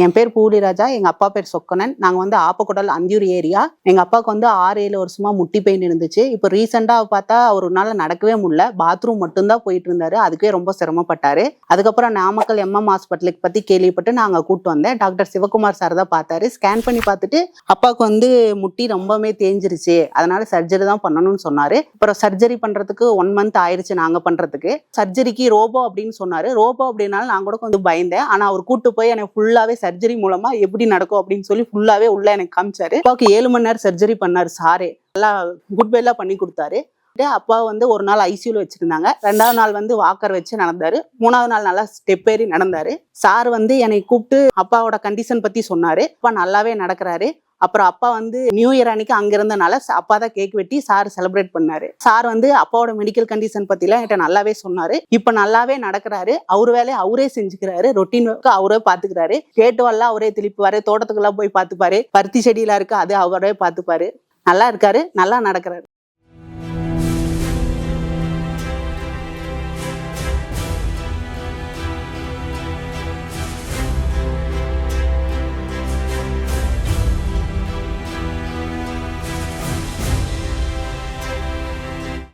என் பேர் பூலிராஜா, எங்க அப்பா பேர் சொக்கனன். நாங்க வந்து ஆப்பக்குடல் அந்தியூர் ஏரியா. எங்க அப்பாவுக்கு வந்து 6-7 வருஷமா முட்டி பெயின் இருந்துச்சு. இப்போ ரீசெண்டா பார்த்தா அவருனால நடக்கவே முடியல. பாத்ரூம் மட்டும்தான் போயிட்டு இருந்தாரு. அதுக்கே ரொம்ப சிரமப்பட்டாரு. அதுக்கப்புறம் நாமக்கல் எம்எம் ஹாஸ்பிட்டலுக்கு பத்தி கேள்விப்பட்டு நாங்க கூட்டு வந்தேன். டாக்டர் சிவகுமார் சார் தான் பார்த்தாரு. ஸ்கேன் பண்ணி பார்த்துட்டு அப்பாவுக்கு வந்து முட்டி ரொம்பவே தேஞ்சிருச்சு, அதனால சர்ஜரி தான் பண்ணணும்னு சொன்னாரு. அப்புறம் சர்ஜரி பண்றதுக்கு 1 மந்த் ஆயிடுச்சு நாங்க பண்றதுக்கு. சர்ஜரிக்கு ரோபோ அப்படின்னு சொன்னாரு. ரோபோ அப்படின்னாலும் நான் கூட கொஞ்சம் பயந்தேன். ஆனா அவர் கூட்டு போய் எனக்கு ஃபுல்லாவே சர்ஜரி மூலமா எப்படி நடக்கும் அப்படின்னு சொல்லி ஃபுல்லாவே உள்ள எனக்கு காமிச்சாரு. அப்பாவுக்கு 7 மணி நேரம் சர்ஜரி பண்ணாரு சாரே. நல்லா குட் வெல்லா பண்ணி கொடுத்தாரு. அப்பா வந்து ஒரு நாள் ஐசியூல வச்சிருந்தாங்க. 2வது நாள் வந்து வாக்கர் வச்சு நடந்தாரு. 3வது நாள் நல்லா ஸ்டெப் ஏறி நடந்தாரு. சார் வந்து என்னை கூப்பிட்டு அப்பாவோட கண்டிஷன் பத்தி சொன்னாரு. அப்பா நல்லாவே நடக்கிறாரு. அப்புறம் அப்பா வந்து நியூ இயர் அன்னைக்கு அங்க இருந்தனால அப்பா தான் கேக் வெட்டி சார் செலிப்ரேட் பண்ணாரு. சார் வந்து அப்பாவோட மெடிக்கல் கண்டிஷன் பத்தி எல்லாம் என்கிட்ட நல்லாவே சொன்னாரு. இப்ப நல்லாவே நடக்கிறாரு. அவரு வேலையை அவரே செஞ்சுக்கிறாரு. ரொட்டீன் ஒர்க் அவரே பாத்துக்கிறாரு. கேட்டுவெல்லாம் அவரே திருப்பிவாரு. தோட்டத்துக்கு எல்லாம் போய் பாத்துப்பாரு. பருத்தி செடியெல்லாம் இருக்கு, அது அவரே பாத்துப்பாரு. நல்லா இருக்காரு, நல்லா நடக்கிறாரு.